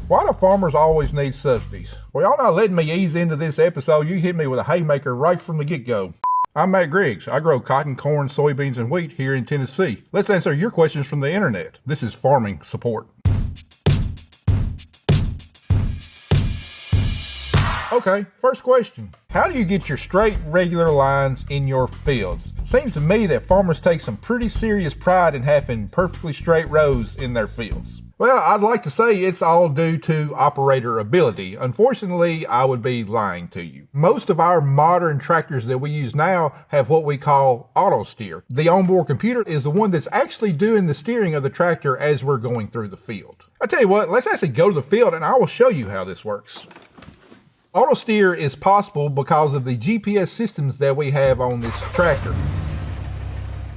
Why do farmers always need subsidies? Well, y'all not letting me ease into this episode. You hit me with a haymaker right from the get-go. I'm Matt Griggs. I grow cotton, corn, soybeans, and wheat here in Tennessee. Let's answer your questions from the internet. This is farming support. Okay, first question. How do you get your straight, regular lines in your fields? Seems to me that farmers take some pretty serious pride in having perfectly straight rows in their fields. Well, I'd like to say it's all due to operator ability. Unfortunately, I would be lying to you. Most of our modern tractors that we use now have what we call auto steer. The onboard computer is the one that's actually doing the steering of the tractor as we're going through the field. I tell you what, let's actually go to the field and I will show you how this works. Auto steer is possible because of the GPS systems that we have on this tractor.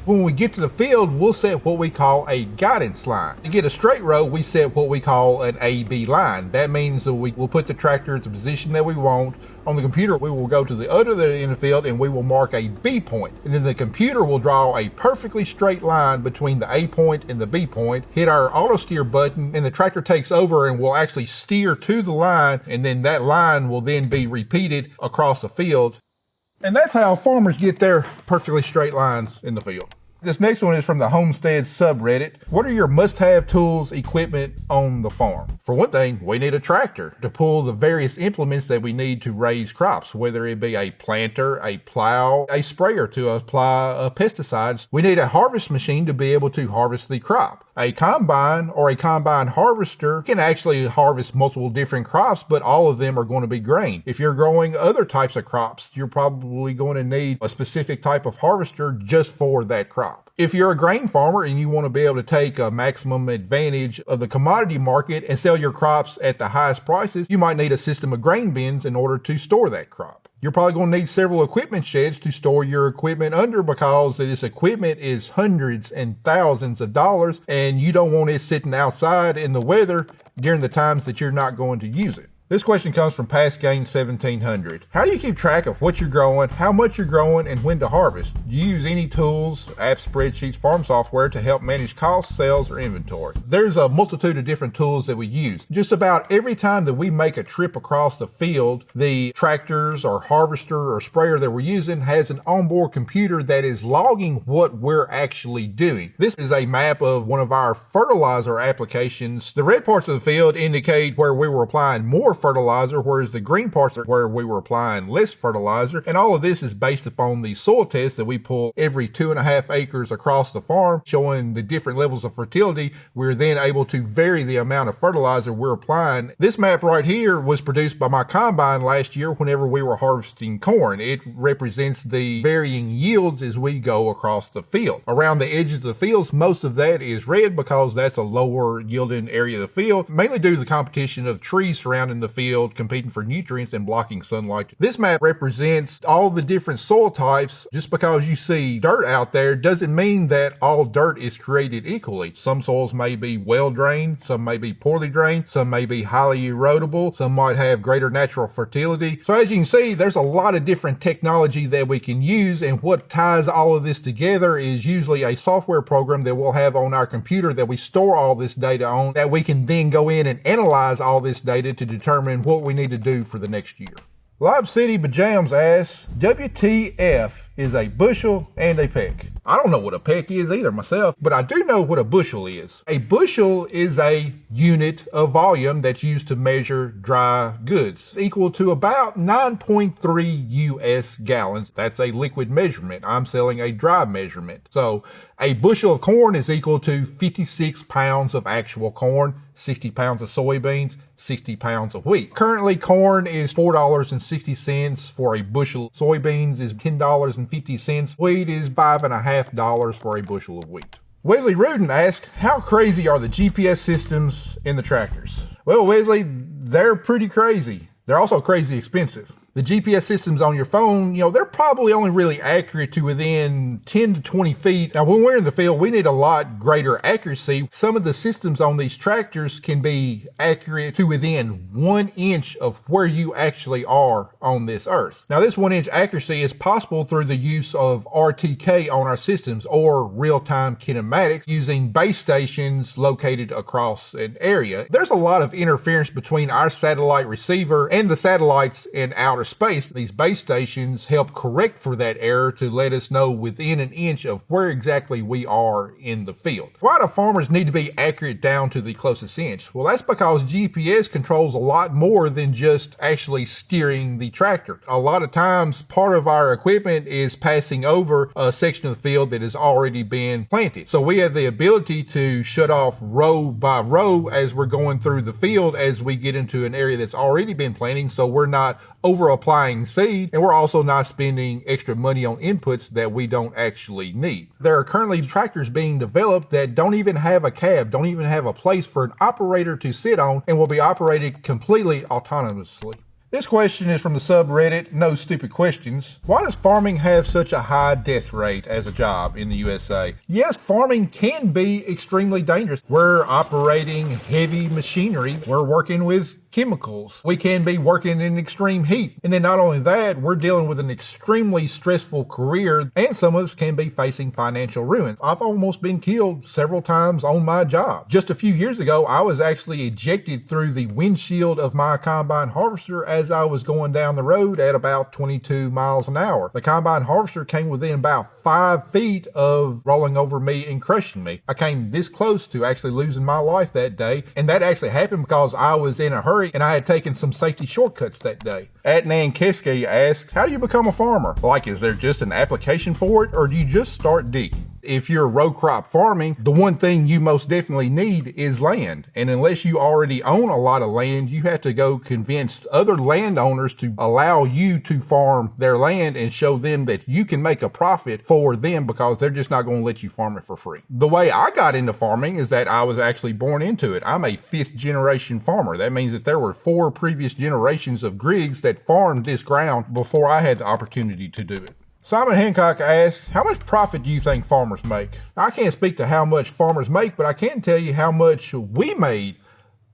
When we get to the field, we'll set what we call a guidance line. To get a straight row, we set what we call an AB line. That means that we will put the tractor in the position that we want. On the computer, we will go to the other end of the field and we will mark a B point. And then the computer will draw a perfectly straight line between the A point and the B point, hit our auto steer button, and the tractor takes over and will actually steer to the line. And then that line will then be repeated across the field. And that's how farmers get their perfectly straight lines in the field. This next one is from the Homestead subreddit. What are your must-have tools, equipment on the farm? For one thing, we need a tractor to pull the various implements that we need to raise crops, whether it be a planter, a plow, a sprayer to apply pesticides. We need a harvest machine to be able to harvest the crop. A combine or a combine harvester can actually harvest multiple different crops, but all of them are going to be grain. If you're growing other types of crops, you're probably going to need a specific type of harvester just for that crop. If you're a grain farmer and you want to be able to take a maximum advantage of the commodity market and sell your crops at the highest prices, you might need a system of grain bins in order to store that crop. You're probably going to need several equipment sheds to store your equipment under because this equipment is hundreds and thousands of dollars and you don't want it sitting outside in the weather during the times that you're not going to use it. This question comes from PastGain 1700. How do you keep track of what you're growing, how much you're growing, and when to harvest? Do you use any tools, apps, spreadsheets, farm software to help manage costs, sales, or inventory? There's a multitude of different tools that we use. Just about every time that we make a trip across the field, the tractors or harvester or sprayer that we're using has an onboard computer that is logging what we're actually doing. This is a map of one of our fertilizer applications. The red parts of the field indicate where we were applying more fertilizer, whereas the green parts are where we were applying less fertilizer. And all of this is based upon the soil test that we pull every 2.5 acres across the farm, showing the different levels of fertility. We're then able to vary the amount of fertilizer we're applying. This map right here was produced by my combine last year whenever we were harvesting corn. It represents the varying yields as we go across the field. Around the edges of the fields, most of that is red because that's a lower yielding area of the field, mainly due to the competition of trees surrounding the field competing for nutrients and blocking sunlight. This map represents all the different soil types. Just because you see dirt out there doesn't mean that all dirt is created equally. Some soils may be well drained, some may be poorly drained, some may be highly erodible, some might have greater natural fertility. So as you can see, there's a lot of different technology that we can use, and what ties all of this together is usually a software program that we'll have on our computer that we store all this data on, that we can then go in and analyze all this data to determine what we need to do for the next year. Lob City Bajams asks, WTF is a bushel and a peck? I don't know what a peck is either myself, but I do know what a bushel is. A bushel is a unit of volume that's used to measure dry goods, equal to about 9.3 US gallons. That's a liquid measurement. I'm selling a dry measurement. So a bushel of corn is equal to 56 pounds of actual corn, 60 pounds of soybeans, 60 pounds of wheat. Currently, corn is $4.60 for a bushel. Soybeans is $10.50. Wheat is $5.50 for a bushel of wheat. Wesley Rudin asked, how crazy are the GPS systems in the tractors? Well, Wesley, they're pretty crazy. They're also crazy expensive. The GPS systems on your phone, they're probably only really accurate to within 10 to 20 feet. Now, when we're in the field, we need a lot greater accuracy. Some of the systems on these tractors can be accurate to within 1 inch of where you actually are on this earth. Now, this 1 inch accuracy is possible through the use of RTK on our systems, or real-time kinematics, using base stations located across an area. There's a lot of interference between our satellite receiver and the satellites in outer space. These base stations help correct for that error to let us know within an inch of where exactly we are in the field. Why do farmers need to be accurate down to the closest inch? Well, that's because GPS controls a lot more than just actually steering the tractor. A lot of times, part of our equipment is passing over a section of the field that has already been planted. So we have the ability to shut off row by row as we're going through the field as we get into an area that's already been planting, so we're not over applying seed, and we're also not spending extra money on inputs that we don't actually need. There are currently tractors being developed that don't even have a cab, don't even have a place for an operator to sit on, and will be operated completely autonomously. This question is from the subreddit, No Stupid Questions. Why does farming have such a high death rate as a job in the USA? Yes, farming can be extremely dangerous. We're operating heavy machinery. We're working with chemicals. We can be working in extreme heat. And then not only that, we're dealing with an extremely stressful career, and some of us can be facing financial ruin. I've almost been killed several times on my job. Just a few years ago, I was actually ejected through the windshield of my combine harvester as I was going down the road at about 22 miles an hour. The combine harvester came within about 5 feet of rolling over me and crushing me. I came this close to actually losing my life that day, and that actually happened because I was in a hurry and I had taken some safety shortcuts that day. Adnan Keske asks, how do you become a farmer? Like, is there just an application for it, or do you just start digging? If you're row crop farming, the one thing you most definitely need is land. And unless you already own a lot of land, you have to go convince other landowners to allow you to farm their land and show them that you can make a profit for them, because they're just not going to let you farm it for free. The way I got into farming is that I was actually born into it. I'm a 5th generation farmer. That means that there were 4 previous generations of Griggs that farmed this ground before I had the opportunity to do it. Simon Hancock asks, how much profit do you think farmers make? I can't speak to how much farmers make, but I can tell you how much we made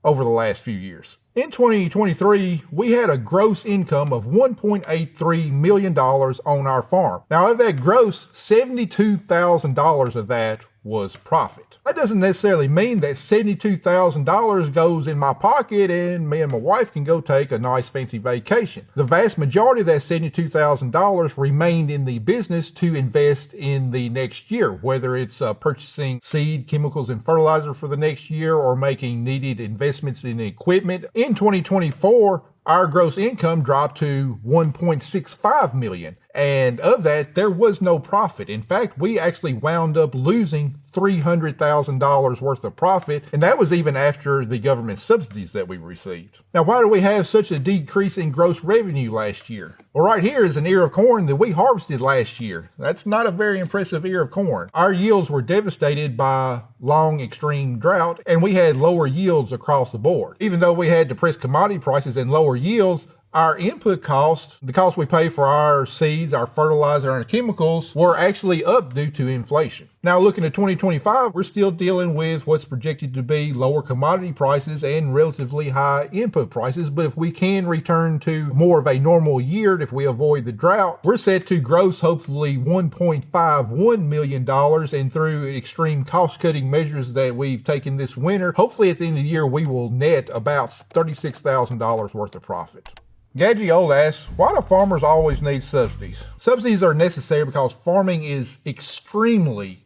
over the last few years. In 2023, we had a gross income of $1.83 million on our farm. Now, of that gross, $72,000 of that was profit. That doesn't necessarily mean that $72,000 goes in my pocket and me and my wife can go take a nice fancy vacation. The vast majority of that $72,000 remained in the business to invest in the next year, whether it's purchasing seed, chemicals, and fertilizer for the next year, or making needed investments in equipment. In 2024, our gross income dropped to $1.65 million. And of that, there was no profit. In fact, we actually wound up losing $300,000 worth of profit. And that was even after the government subsidies that we received. Now, why do we have such a decrease in gross revenue last year? Well, right here is an ear of corn that we harvested last year. That's not a very impressive ear of corn. Our yields were devastated by long extreme drought, and we had lower yields across the board. Even though we had depressed commodity prices and lower yields, our input costs, the cost we pay for our seeds, our fertilizer, and our chemicals, were actually up due to inflation. Now, looking at 2025, we're still dealing with what's projected to be lower commodity prices and relatively high input prices. But if we can return to more of a normal year, if we avoid the drought, we're set to gross hopefully $1.51 million. And through extreme cost-cutting measures that we've taken this winter, hopefully at the end of the year, we will net about $36,000 worth of profit. Gadgy Old asks, why do farmers always need subsidies? Subsidies are necessary because farming is extremely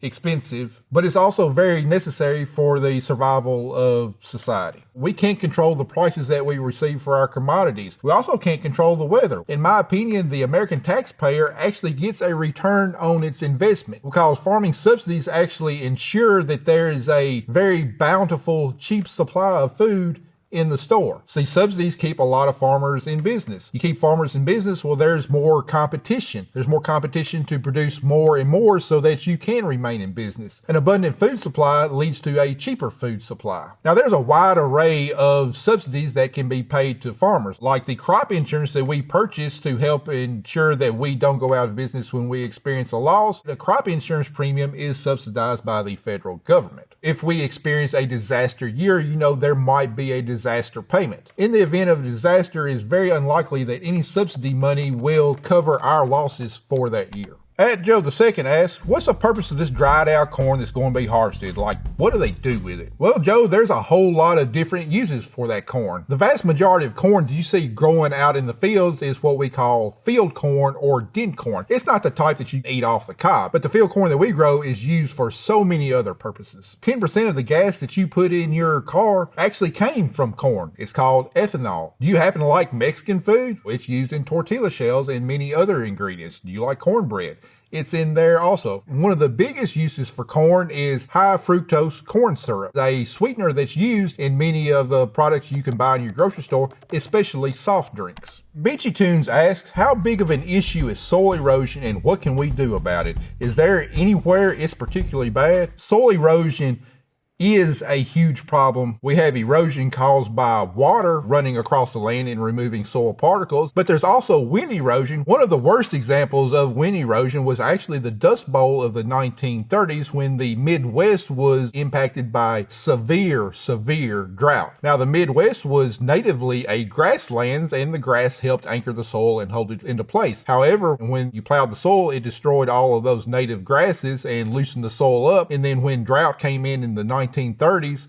expensive, but it's also very necessary for the survival of society. We can't control the prices that we receive for our commodities. We also can't control the weather. In my opinion, the American taxpayer actually gets a return on its investment because farming subsidies actually ensure that there is a very bountiful, cheap supply of food in the store. See, subsidies keep a lot of farmers in business. You keep farmers in business, well, there's more competition. There's more competition to produce more and more so that you can remain in business. An abundant food supply leads to a cheaper food supply. Now, there's a wide array of subsidies that can be paid to farmers, like the crop insurance that we purchase to help ensure that we don't go out of business when we experience a loss. The crop insurance premium is subsidized by the federal government. If we experience a disaster year, there might be a disaster payment. In the event of a disaster, it is very unlikely that any subsidy money will cover our losses for that year. At Joe II asks, what's the purpose of this dried out corn that's going to be harvested? Like, what do they do with it? Well, Joe, there's a whole lot of different uses for that corn. The vast majority of corn that you see growing out in the fields is what we call field corn or dent corn. It's not the type that you eat off the cob, but the field corn that we grow is used for so many other purposes. 10% of the gas that you put in your car actually came from corn. It's called ethanol. Do you happen to like Mexican food? It's used in tortilla shells and many other ingredients. Do you like cornbread? It's in there also. One of the biggest uses for corn is high fructose corn syrup, a sweetener that's used in many of the products you can buy in your grocery store, especially soft drinks. Beachy Tunes asks, how big of an issue is soil erosion and what can we do about it? Is there anywhere it's particularly bad? Soil erosion is a huge problem. We have erosion caused by water running across the land and removing soil particles, but there's also wind erosion. One of the worst examples of wind erosion was actually the Dust Bowl of the 1930s when the Midwest was impacted by severe drought. Now, the Midwest was natively a grasslands and the grass helped anchor the soil and hold it into place. However, when you plowed the soil, it destroyed all of those native grasses and loosened the soil up. And then when drought came in the 1930s,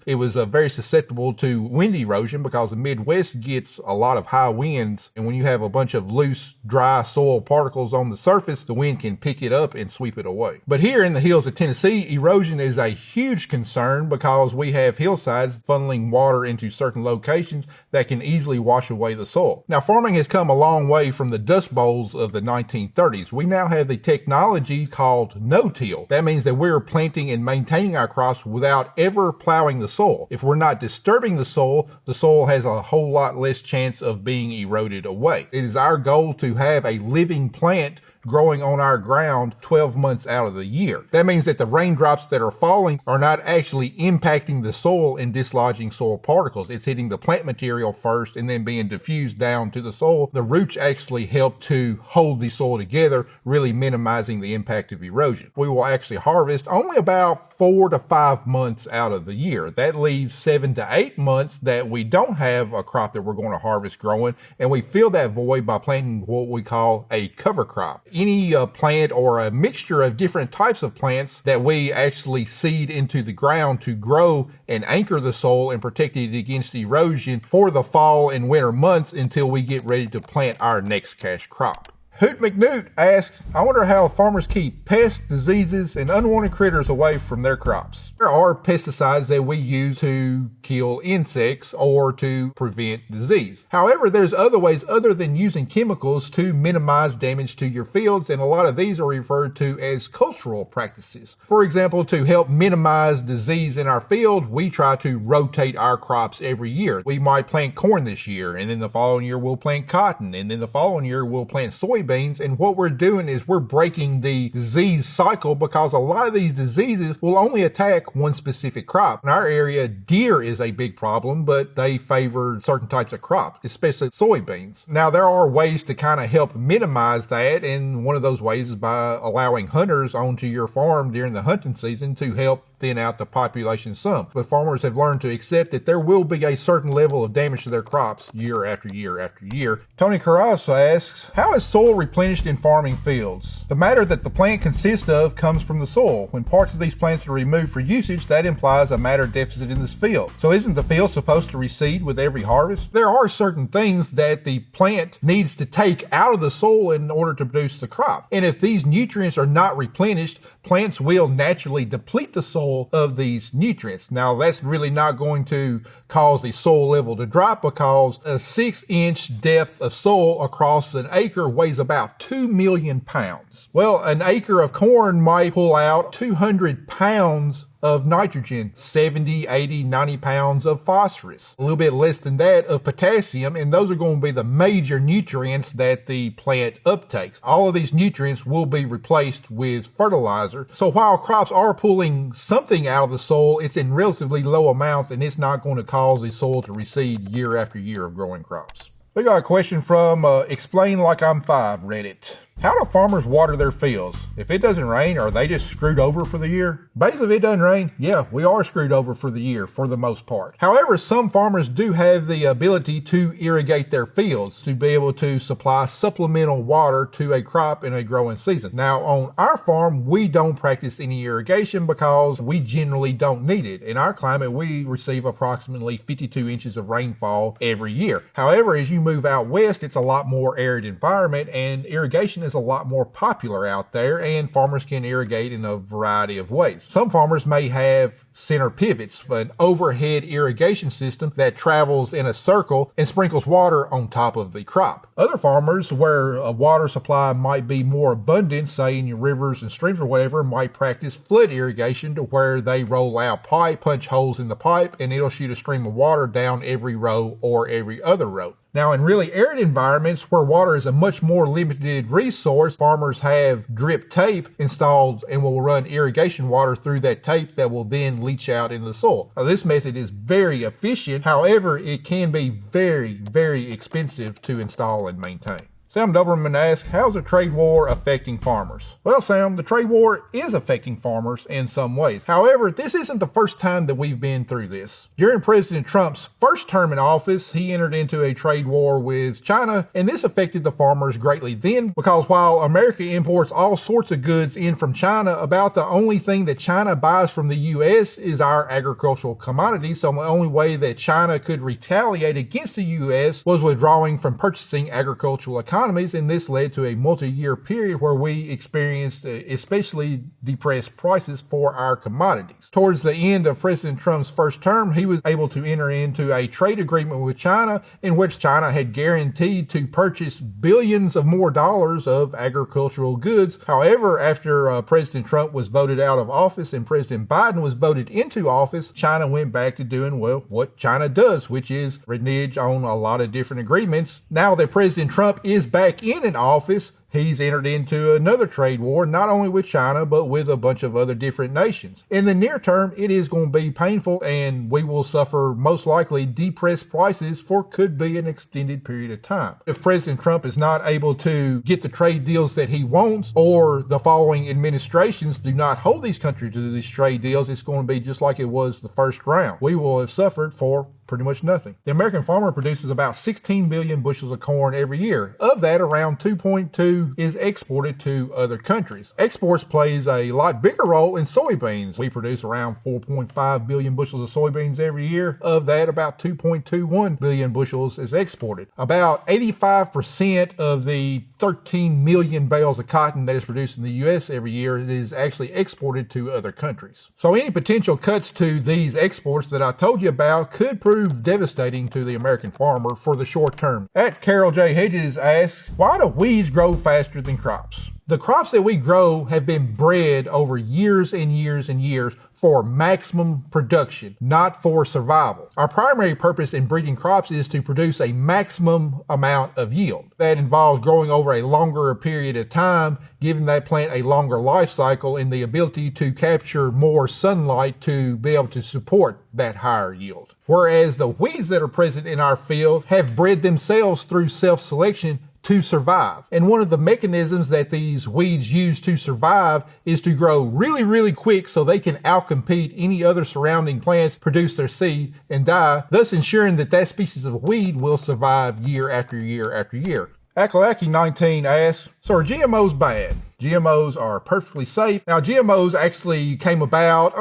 it was very susceptible to wind erosion because the Midwest gets a lot of high winds. And when you have a bunch of loose, dry soil particles on the surface, the wind can pick it up and sweep it away. But here in the hills of Tennessee, erosion is a huge concern because we have hillsides funneling water into certain locations that can easily wash away the soil. Now, farming has come a long way from the Dust Bowls of the 1930s. We now have the technology called no-till. That means that we're planting and maintaining our crops without ever plowing the soil. If we're not disturbing the soil has a whole lot less chance of being eroded away. It is our goal to have a living plant growing on our ground 12 months out of the year. That means that the raindrops that are falling are not actually impacting the soil and dislodging soil particles. It's hitting the plant material first and then being diffused down to the soil. The roots actually help to hold the soil together, really minimizing the impact of erosion. We will actually harvest only about 4 to 5 months out of the year. That leaves 7 to 8 months that we don't have a crop that we're going to harvest growing, and we fill that void by planting what we call a cover crop. Any plant or a mixture of different types of plants that we actually seed into the ground to grow and anchor the soil and protect it against erosion for the fall and winter months until we get ready to plant our next cash crop. Hoot McNewt asks, I wonder how farmers keep pests, diseases, and unwanted critters away from their crops. There are pesticides that we use to kill insects or to prevent disease. However, there's other ways other than using chemicals to minimize damage to your fields, and a lot of these are referred to as cultural practices. For example, to help minimize disease in our field, we try to rotate our crops every year. We might plant corn this year, and then the following year we'll plant cotton, and then the following year we'll plant soybeans. And what we're doing is we're breaking the disease cycle because a lot of these diseases will only attack one specific crop. In our area, deer is a big problem, but they favor certain types of crops, especially soybeans. Now, there are ways to kind of help minimize that, and one of those ways is by allowing hunters onto your farm during the hunting season to help thin out the population some. But farmers have learned to accept that there will be a certain level of damage to their crops year after year after year. Tony Carrasco asks, how is soil replenished in farming fields? The matter that the plant consists of comes from the soil. When parts of these plants are removed for usage, that implies a matter deficit in this field. So isn't the field supposed to reseed with every harvest? There are certain things that the plant needs to take out of the soil in order to produce the crop. And if these nutrients are not replenished, plants will naturally deplete the soil of these nutrients. Now, that's really not going to cause the soil level to drop because a 6-inch depth of soil across an acre weighs about 2 million pounds. Well, an acre of corn might pull out 200 pounds of nitrogen, 70, 80, 90 pounds of phosphorus, a little bit less than that of potassium, and those are going to be the major nutrients that the plant uptakes. All of these nutrients will be replaced with fertilizer. So while crops are pulling something out of the soil, it's in relatively low amounts, and it's not going to cause the soil to recede year after year of growing crops. We got a question from Explain Like I'm 5 Reddit. How do farmers water their fields? If it doesn't rain, are they just screwed over for the year? Basically, if it doesn't rain, yeah, we are screwed over for the year for the most part. However, some farmers do have the ability to irrigate their fields to be able to supply supplemental water to a crop in a growing season. Now, on our farm, we don't practice any irrigation because we generally don't need it. In our climate, we receive approximately 52 inches of rainfall every year. However, as you move out west, it's a lot more arid environment, and irrigation is a lot more popular out there, and farmers can irrigate in a variety of ways. Some farmers may have center pivots, an overhead irrigation system that travels in a circle and sprinkles water on top of the crop. Other farmers, where a water supply might be more abundant, say in your rivers and streams or whatever, might practice flood irrigation to where they roll out pipe, punch holes in the pipe, and it'll shoot a stream of water down every row or every other row. Now, in really arid environments where water is a much more limited resource, farmers have drip tape installed and will run irrigation water through that tape that will then leach out into the soil. Now, this method is very efficient. However, it can be very, very expensive to install and maintain. Sam Doberman asks, how's the trade war affecting farmers? Well, Sam, the trade war is affecting farmers in some ways. However, this isn't the first time that we've been through this. During President Trump's first term in office, he entered into a trade war with China, and this affected the farmers greatly then, because while America imports all sorts of goods in from China, about the only thing that China buys from the U.S. is our agricultural commodities. So the only way that China could retaliate against the U.S. was withdrawing from purchasing agricultural economies, and this led to a multi-year period where we experienced especially depressed prices for our commodities. Towards the end of President Trump's first term, he was able to enter into a trade agreement with China in which China had guaranteed to purchase billions of more dollars of agricultural goods. However, after President Trump was voted out of office and President Biden was voted into office, China went back to doing, well, what China does, which is renege on a lot of different agreements. Now that President Trump is back in office, he's entered into another trade war, not only with China, but with a bunch of other different nations. In the near term, it is going to be painful, and we will suffer most likely depressed prices for could be an extended period of time. If President Trump is not able to get the trade deals that he wants, or the following administrations do not hold these countries to these trade deals, it's going to be just like it was the first round. We will have suffered for pretty much nothing. The American farmer produces about 16 billion bushels of corn every year. Of that, around 2.2 is exported to other countries. Exports plays a lot bigger role in soybeans. We produce around 4.5 billion bushels of soybeans every year. Of that, about 2.21 billion bushels is exported. About 85% of the 13 million bales of cotton that is produced in the U.S. every year is actually exported to other countries. So any potential cuts to these exports that I told you about could prove devastating to the American farmer for the short term. At Carol J. Hedges asks, why do weeds grow faster than crops? The crops that we grow have been bred over years and years and years for maximum production, not for survival. Our primary purpose in breeding crops is to produce a maximum amount of yield. That involves growing over a longer period of time, giving that plant a longer life cycle and the ability to capture more sunlight to be able to support that higher yield. Whereas the weeds that are present in our field have bred themselves through self-selection to survive. And one of the mechanisms that these weeds use to survive is to grow really, really quick so they can outcompete any other surrounding plants, produce their seed, and die, thus ensuring that that species of weed will survive year after year after year. Akalaki19 asks, so are GMOs bad? GMOs are perfectly safe. Now, GMOs actually came about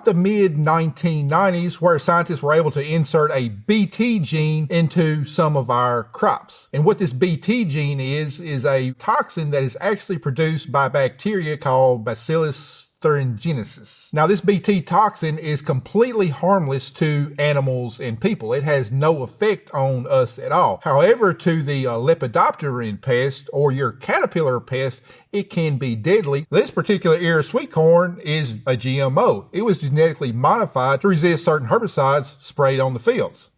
the mid-1990s, where scientists were able to insert a Bt gene into some of our crops. And what this Bt gene is a toxin that is actually produced by bacteria called Bacillus steringenesis. Now, this Bt toxin is completely harmless to animals and people. It has no effect on us at all. However, to the lepidopteran pest or your caterpillar pest, it can be deadly. This particular ear of sweet corn is a GMO. It was genetically modified to resist certain herbicides sprayed on the fields.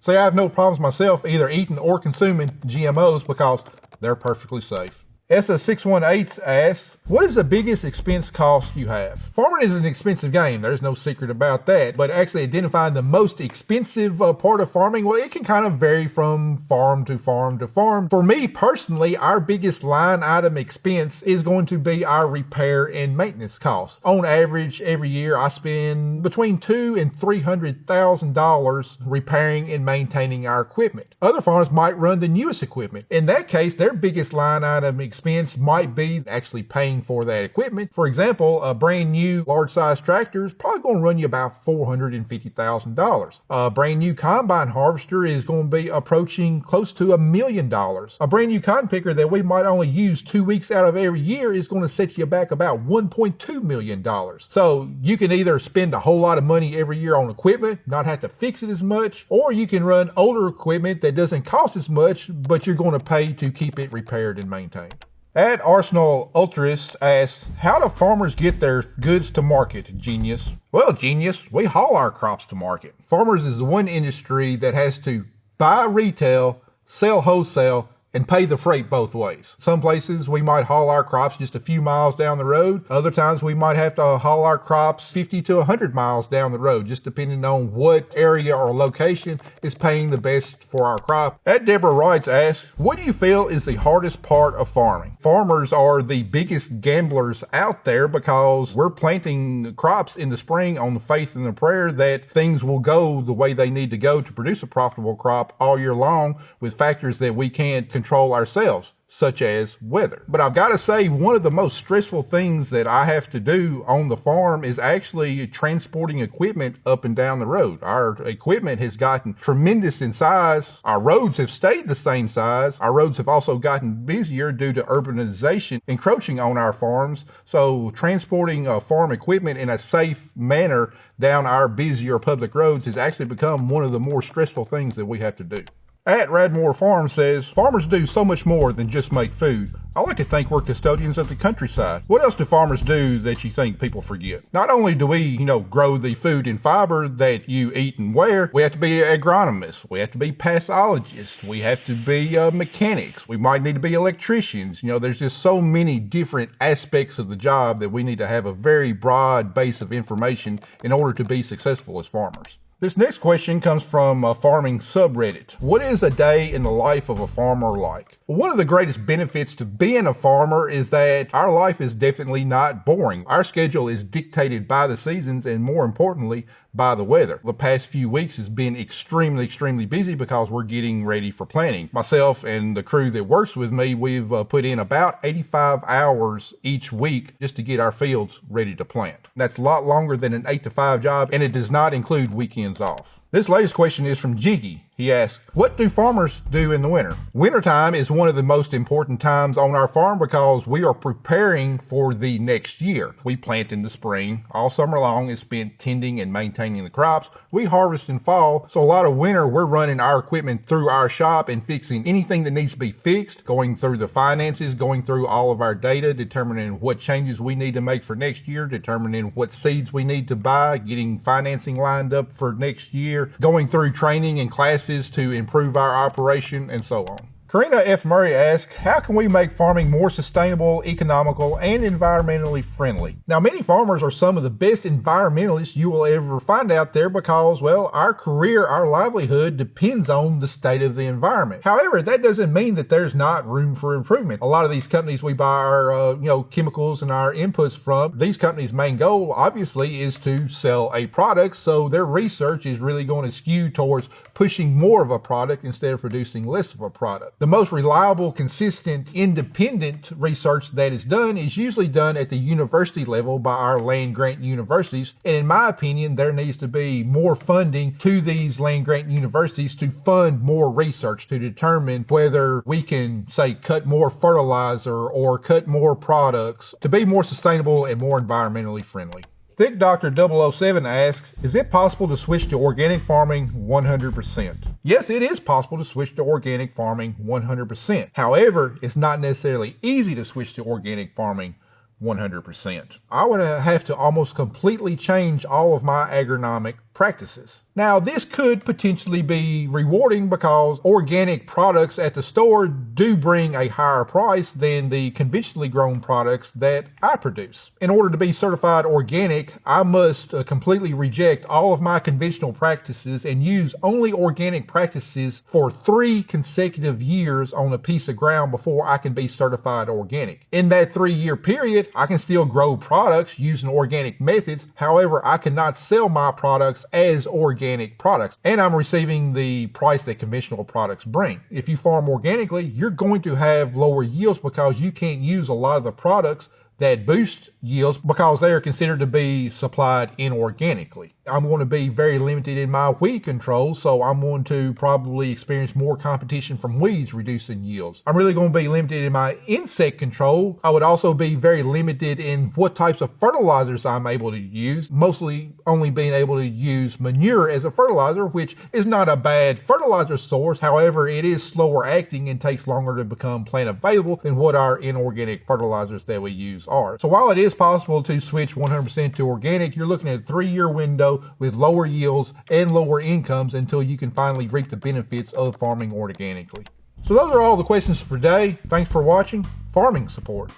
See, I have no problems myself either eating or consuming GMOs because they're perfectly safe. SS618 asks, what is the biggest expense cost you have? Farming is an expensive game. There's no secret about that. But actually identifying the most expensive part of farming, well, it can kind of vary from farm to farm to farm. For me personally, our biggest line item expense is going to be our repair and maintenance costs. On average, every year I spend between $200,000 and $300,000 repairing and maintaining our equipment. Other farms might run the newest equipment. In that case, their biggest line item expense might be actually paying for that equipment. For example, a brand new large size tractor is probably going to run you about $450,000. A brand new combine harvester is going to be approaching close to $1 million. A brand new cotton picker that we might only use 2 weeks out of every year is going to set you back about $1.2 million. So you can either spend a whole lot of money every year on equipment, not have to fix it as much, or you can run older equipment that doesn't cost as much, but you're going to pay to keep it repaired and maintained. At Arsenal Ultrist asks, how do farmers get their goods to market, Genius? Well, Genius, we haul our crops to market. Farmers is the one industry that has to buy retail, sell wholesale, and pay the freight both ways. Some places we might haul our crops just a few miles down the road. Other times we might have to haul our crops 50 to 100 miles down the road, just depending on what area or location is paying the best for our crop. At Deborah Wrights asks, what do you feel is the hardest part of farming? Farmers are the biggest gamblers out there because we're planting crops in the spring on the faith and the prayer that things will go the way they need to go to produce a profitable crop all year long with factors that we can't control ourselves, such as weather. But I've got to say, one of the most stressful things that I have to do on the farm is actually transporting equipment up and down the road. Our equipment has gotten tremendous in size. Our roads have stayed the same size. Our roads have also gotten busier due to urbanization encroaching on our farms. So transporting farm equipment in a safe manner down our busier public roads has actually become one of the more stressful things that we have to do. At Radmore Farm says, farmers do so much more than just make food. I like to think we're custodians of the countryside. What else do farmers do that you think people forget? Not only do we, grow the food and fiber that you eat and wear, we have to be agronomists. We have to be pathologists. We have to be mechanics. We might need to be electricians. There's just so many different aspects of the job that we need to have a very broad base of information in order to be successful as farmers. This next question comes from a farming subreddit. What is a day in the life of a farmer like? Well, one of the greatest benefits to being a farmer is that our life is definitely not boring. Our schedule is dictated by the seasons and, more importantly, by the weather. The past few weeks has been extremely busy because we're getting ready for planting. Myself and the crew that works with me, we've put in about 85 hours each week just to get our fields ready to plant. That's a lot longer than an 8-to-5 job, and it does not include weekends off. This latest question is from Jiggy. He asks, what do farmers do in the winter? Wintertime is one of the most important times on our farm because we are preparing for the next year. We plant in the spring. All summer long is spent tending and maintaining the crops. We harvest in fall. So a lot of winter, we're running our equipment through our shop and fixing anything that needs to be fixed, going through the finances, going through all of our data, determining what changes we need to make for next year, determining what seeds we need to buy, getting financing lined up for next year, going through training and classes to improve our operation, and so on. Karina F. Murray asks, how can we make farming more sustainable, economical, and environmentally friendly? Now, many farmers are some of the best environmentalists you will ever find out there because, well, our career, our livelihood depends on the state of the environment. However, that doesn't mean that there's not room for improvement. A lot of these companies we buy our, chemicals and our inputs from, these companies' main goal, obviously, is to sell a product, so their research is really going to skew towards pushing more of a product instead of producing less of a product. The most reliable, consistent, independent research that is done is usually done at the university level by our land-grant universities, and in my opinion, there needs to be more funding to these land-grant universities to fund more research to determine whether we can, say, cut more fertilizer or cut more products to be more sustainable and more environmentally friendly. Thick Doctor 007 asks, is it possible to switch to organic farming 100%? Yes, it is possible to switch to organic farming 100%. However, it's not necessarily easy to switch to organic farming 100%. I would have to almost completely change all of my agronomic practices. Now, this could potentially be rewarding because organic products at the store do bring a higher price than the conventionally grown products that I produce. In order to be certified organic, I must completely reject all of my conventional practices and use only organic practices for 3 consecutive years on a piece of ground before I can be certified organic. In that 3-year period, I can still grow products using organic methods. However, I cannot sell my products as organic products, and I'm receiving the price that conventional products bring. If you farm organically, you're going to have lower yields because you can't use a lot of the products that boost yields because they are considered to be supplied inorganically. I'm going to be very limited in my weed control, so I'm going to probably experience more competition from weeds, reducing yields. I'm really going to be limited in my insect control. I would also be very limited in what types of fertilizers I'm able to use, mostly only being able to use manure as a fertilizer, which is not a bad fertilizer source. However, it is slower acting and takes longer to become plant available than what our inorganic fertilizers that we use are. So while it is possible to switch 100% to organic, you're looking at a 3-year window with lower yields and lower incomes until you can finally reap the benefits of farming organically. So those are all the questions for today. Thanks for watching. Farming Support.